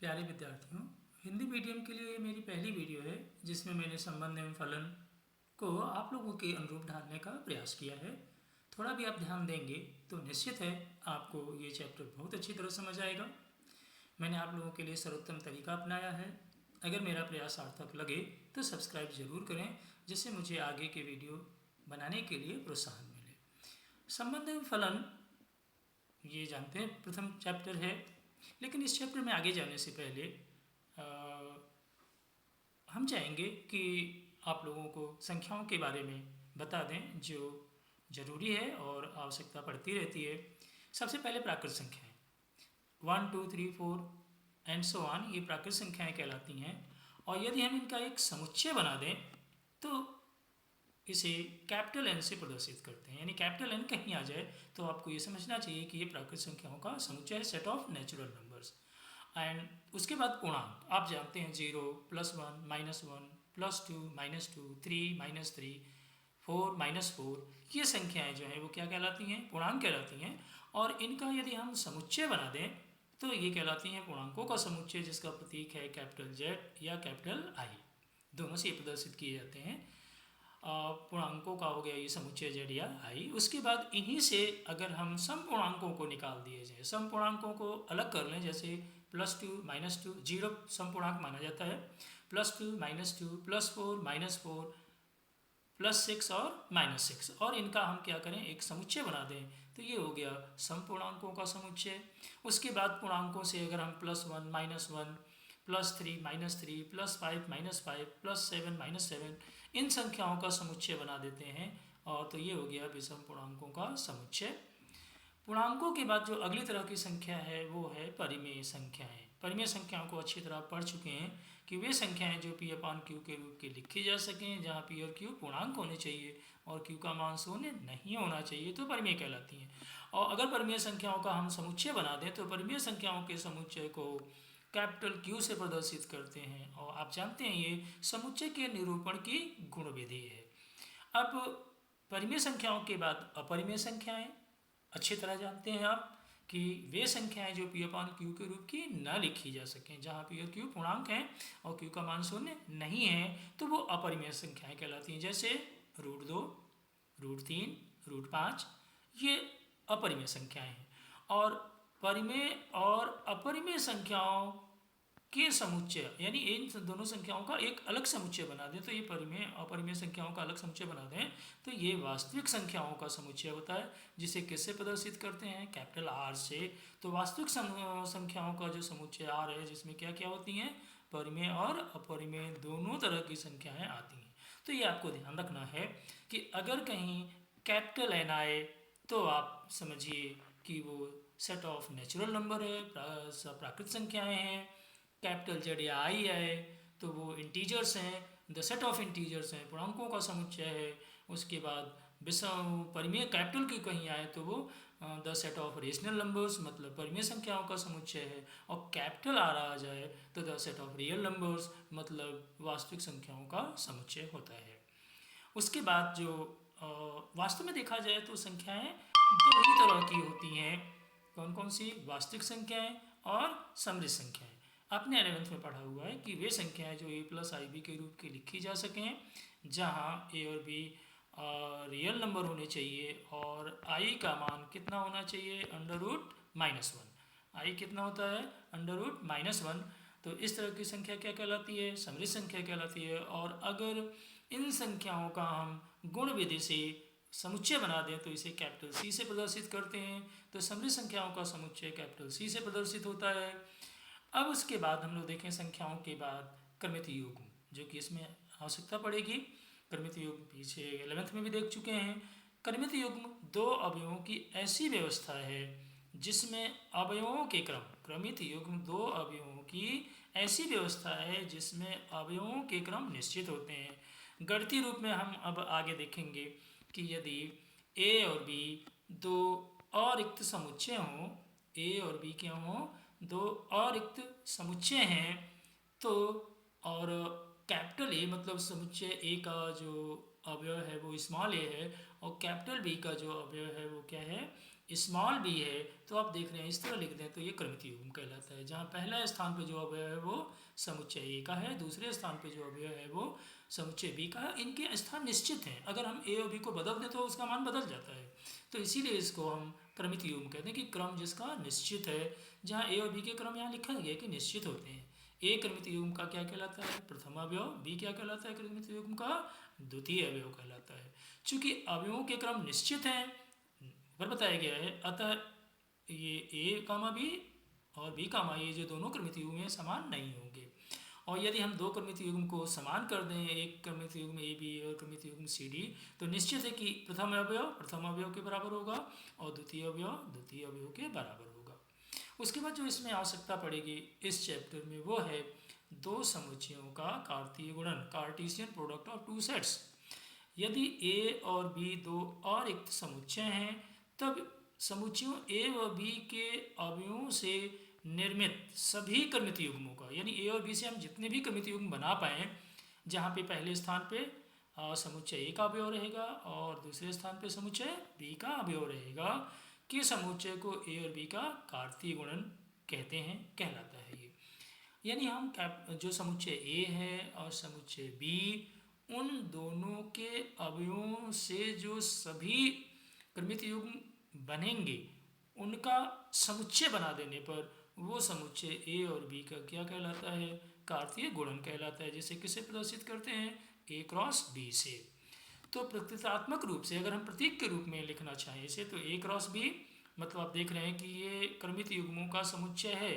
प्यारे विद्यार्थियों, हिंदी मीडियम के लिए ये मेरी पहली वीडियो है जिसमें मैंने संबंध एवं फलन को आप लोगों के अनुरूप ढालने का प्रयास किया है। थोड़ा भी आप ध्यान देंगे तो निश्चित है आपको ये चैप्टर बहुत अच्छी तरह समझ आएगा। मैंने आप लोगों के लिए सर्वोत्तम तरीका अपनाया है। अगर मेरा प्रयास सार्थक लगे तो सब्सक्राइब ज़रूर करें, जिससे मुझे आगे के वीडियो बनाने के लिए प्रोत्साहन मिले। संबंध एवं फलन ये जानते हैं प्रथम चैप्टर है, लेकिन इस चैप्टर में आगे जाने से पहले हम चाहेंगे कि आप लोगों को संख्याओं के बारे में बता दें जो ज़रूरी है और आवश्यकता पड़ती रहती है। सबसे पहले प्राकृत संख्याएं 1 2 3 4 एंड सो ऑन, ये प्राकृत संख्याएं कहलाती हैं। और यदि हम इनका एक समुच्चय बना दें तो इसे कैपिटल एन से प्रदर्शित करते हैं। यानी कैपिटल एन कहीं आ जाए तो आपको ये समझना चाहिए कि ये प्राकृत संख्याओं का समुच्चय है, set of natural numbers. And उसके बाद पूर्णांक आप जानते हैं 0 +1 -1 +2 -2 3 -3 4 -4, ये संख्याएं जो हैं वो क्या कहलाती हैं? पूर्णांक कहलाती हैं। और इनका यदि हम समुच्चय बना दें तो ये कहलाती हैं पूर्णांकों का समुच्चय, जिसका प्रतीक है कैपिटल Z या कैपिटल I। दोनों से प्रदर्शित किए जाते हैं। पूर्णांकों का हो गया ये समुच्चय Z या I। उसके बाद इन्हीं से अगर हम सम पूर्णांकों को निकाल दिए जाए, सम पूर्णांकों को अलग कर लें, जैसे +2 -2 0 सम पूर्णांक माना जाता है, +2 -2 +4 -4 +6 और -6, और इनका हम क्या करें एक समुच्चय बना दें तो ये हो गया सम पूर्णांकों का समुच्चय। उसके बाद पूर्णांकों से अगर हम +1 -1 +3 -3 +5 -5 +7 -7 इन संख्याओं का समुच्चय बना देते हैं, और तो ये हो गया विषम पूर्णांकों का समुच्चय। पूर्णांकों के बाद जो अगली तरह की संख्या है वो है परिमेय संख्याएं। परिमेय संख्याओं को अच्छी तरह पढ़ चुके हैं कि वे संख्याएं जो P/Q के रूप के लिखी जा सकें, जहां P और Q पूर्णांक होने चाहिए और Q का मान शून्य नहीं होना चाहिए, तो परिमेय कहलाती हैं। और अगर परिमेय संख्याओं का हम समुच्चय बना दें तो परिमेय संख्याओं के समुच्चय को कैपिटल Q से प्रदर्शित करते हैं, और आप जानते हैं ये समुच्चय के निरूपण की गुण विधि है। अब परिमेय संख्याओं के बाद अपरिमेय संख्याएं अच्छी तरह जानते हैं आप कि वे संख्याएं जो P/Q के रूप की न लिखी जा सकें, जहां P और Q पूर्णांक हैं और Q का मान शून्य नहीं है, तो वो अपरिमेय संख्याएं कहलाती हैं। जैसे √2 √3 √5 ये अपरिमेय संख्याएं हैं। और परिमेय और अपरिमेय संख्याओं के समुच्चय, यानी इन दोनों संख्याओं का एक अलग समुच्चय बना दें तो ये परिमेय अपरिमेय संख्याओं का अलग समुच्चय बना दें तो ये वास्तविक संख्याओं का समुच्चय होता है, जिसे किससे प्रदर्शित करते हैं? कैपिटल R से। तो वास्तविक संख्याओं का जो समुच्चय R है, जिसमें क्या क्या होती हैं? परिमेय और अपरिमेय दोनों तरह की संख्याएं आती हैं। तो ये आपको ध्यान रखना है कि अगर कहीं कैपिटल N आए तो आप समझिए कि वो सेट ऑफ नेचुरल नंबर है, प्राकृत संख्याएं हैं। कैपिटल Z या I है तो वो इंटीजर्स हैं, द सेट ऑफ इंटीजर्स हैं, पूर्णांकों का समुच्चय है। उसके बाद विषम परिमेय कैपिटल की कहीं आए तो वो the set of rational numbers, मतलब परिमेय संख्याओं का समुच्चय है। और कैपिटल R आ जाए तो the set of real numbers, मतलब वास्तविक संख्याओं का समुच्चय होता है। उसके बाद जो वास्तव में देखा जाए तो संख्याएं दो ही तरह की होती हैं। कौन कौन सी? वास्तविक संख्याएं और समृद्ध संख्याएं। आपने 11th में पढ़ा हुआ है कि वे संख्याएं जो A+IB के रूप की लिखी जा सकें, जहां A और B रियल नंबर होने चाहिए और I का मान कितना होना चाहिए? √-1। I कितना होता है? √-1। तो इस तरह की संख्या क्या कहलाती है? समृद्ध संख्या कहलाती है। और अगर इन संख्याओं का हम गुण विधि से समुच्चय बना दें तो इसे कैपिटल C से प्रदर्शित करते हैं। तो समृद्ध संख्याओं का समुच्चय कैपिटल C से प्रदर्शित होता है। अब उसके बाद हम लोग देखें संख्याओं के बाद क्रमित युग्म, जो कि इसमें आवश्यकता पड़ेगी। क्रमित युग्म पीछे 11th में भी देख चुके हैं। क्रमित युग्म दो अवयवों की ऐसी व्यवस्था है जिसमें अवयवों के क्रम, क्रमित युग्म दो अवयवों की ऐसी व्यवस्था है जिसमें अवयवों के क्रम निश्चित होते हैं। गणितीय रूप में हम अब आगे देखेंगे कि यदि A और B दो अरिक्त समुच्चय हों, A और B क्या हों? दो अरिक्त समुच्चय हैं तो, और कैपिटल A मतलब समुच्चय A का जो अवयव है वो स्मॉल a है और कैपिटल B का जो अवयव है वो क्या है? स्मॉल बी है तो आप देख रहे हैं इस तरह लिख दें तो ये क्रमित युग्म कहलाता है, जहाँ पहला स्थान पे जो अवयव है वो समुच्चय ए का है, दूसरे स्थान पे जो अवयव है वो समुच्चय बी का है। इनके स्थान निश्चित हैं, अगर हम ए और बी को बदल दें तो उसका मान बदल जाता है, तो इसीलिए इसको हम क्रमित युग्म कहते हैं कि क्रम जिसका निश्चित है, जहाँ ए और बी के क्रम यहाँ लिखा गया कि निश्चित होते हैं। ए क्रमित युग्म का क्या कहलाता है? प्रथम अवयव। बी क्या कहलाता है क्रमित युग्म का? द्वितीय अवयव कहलाता है। चूंकि अवयवों के क्रम निश्चित हैं, ऊपर बताया गया है, अतः ये ए कामा बी और बी कामा ये जो दोनों क्रमित युग्म हैं समान नहीं होंगे। और यदि हम दो क्रमित युग्म को समान कर दें, एक क्रमित युग्म ए बी और क्रमित युग्म सी डी, तो निश्चित है कि प्रथम अवयव के बराबर होगा और द्वितीय अवयव के बराबर होगा। उसके बाद जो इसमें आवश्यकता पड़ेगी इस चैप्टर में वो है दो समुच्चयों का कार्तीय गुणन, कार्टीसियन प्रोडक्ट ऑफ टू सेट्स। यदि ए और बी दो और एक समुच्चय हैं तब समुच्चयों ए व बी के अवयवों से निर्मित सभी क्रमित युग्मों का, यानी ए और बी से हम जितने भी क्रमित युग्म बना पाएँ, जहाँ पे पहले स्थान पे समुच्चय ए का अवयव रहेगा और दूसरे स्थान पे समुच्चय बी का अवयव रहेगा, कि समुच्चय को ए और बी का कार्तीय गुणन कहते हैं, कहलाता है ये। यानी हम जो समुच्चय ए है और समुच्चय बी, उन दोनों के अवयवों से जो सभी क्रमित युग्म बनेंगे उनका समुच्चय बना देने पर वो समुच्चय ए और बी का क्या कहलाता है? कार्तीय गुणन कहलाता है। जिसे किसे प्रदर्शित करते हैं? ए क्रॉस बी से। तो प्रतीकात्मक रूप से अगर हम प्रतीक के रूप में लिखना चाहें इसे, तो ए क्रॉस बी मतलब आप देख रहे हैं कि ये क्रमित युग्मों का समुच्चय है,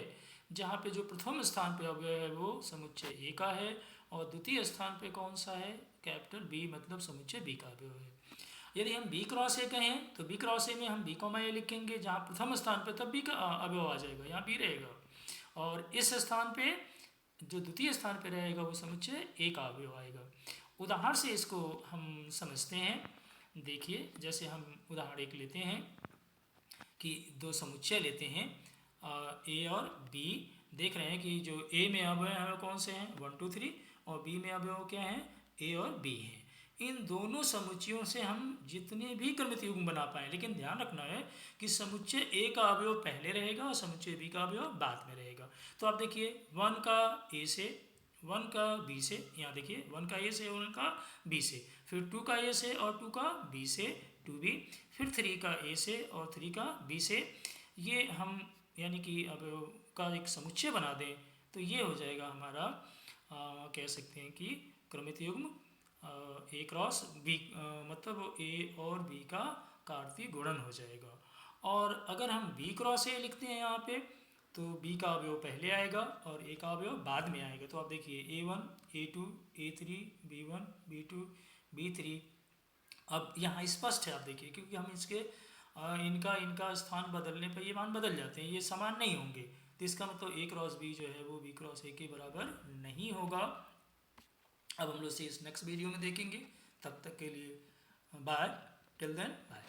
जहाँ पे जो प्रथम स्थान पे अवयव है वो समुच्चय ए का है और द्वितीय स्थान पे कौन सा है? कैपिटल बी, मतलब समुच्चय बी का अवयव है। यदि हम बी क्रॉस ए कहें तो बी क्रॉस ए में हम बी कॉमा ए लिखेंगे, जहाँ प्रथम स्थान पे तब बी का अवयव आ जाएगा, यहाँ बी रहेगा, और इस स्थान पे जो द्वितीय स्थान पे रहेगा वो समुच्चय ए का अवयव आएगा। उदाहरण से इसको हम समझते हैं। देखिए, जैसे हम उदाहरण एक लेते हैं कि दो समुच्चय लेते हैं ए और बी। देख रहे हैं कि जो ए में अवयव हैं कौन से हैं? 1 2 3, और बी में अवयव क्या हैं? ए और बी हैं। इन दोनों समुच्चयों से हम जितने भी क्रमित युग्म बना पाएँ, लेकिन ध्यान रखना है कि समुच्चय ए का अवयव पहले रहेगा और समुच्चय बी का अवयव बाद में रहेगा। तो आप देखिए 1 का ए से, 1 का बी से, यहाँ देखिए 1 का ए से, 1 का बी से, फिर 2 का ए से और 2 का बी से 2b, फिर 3 का ए से और 3 का बी से। ये हम यानी कि अवयव का एक समुच्चय बना दें तो ये हो जाएगा हमारा कह सकते हैं कि क्रमित युग्म ए क्रॉस बी, मतलब ए और बी का कार्तीय गुणन हो जाएगा। और अगर हम बी क्रॉस ए लिखते हैं यहाँ पे, तो बी का अवयव पहले आएगा और ए का अवयव बाद में आएगा। तो आप देखिए A1 A2 A3 B1 B2 B3। अब यहाँ स्पष्ट है, आप देखिए, क्योंकि हम इसके इनका स्थान बदलने पर ये मान बदल जाते हैं, ये समान नहीं होंगे, तो इसका मतलब ए क्रॉस बी जो है वो बी क्रॉस ए के बराबर नहीं होगा। अब हम लोग इसे इस नेक्स्ट वीडियो में देखेंगे। तब तक के लिए बाय, टिल देन बाय।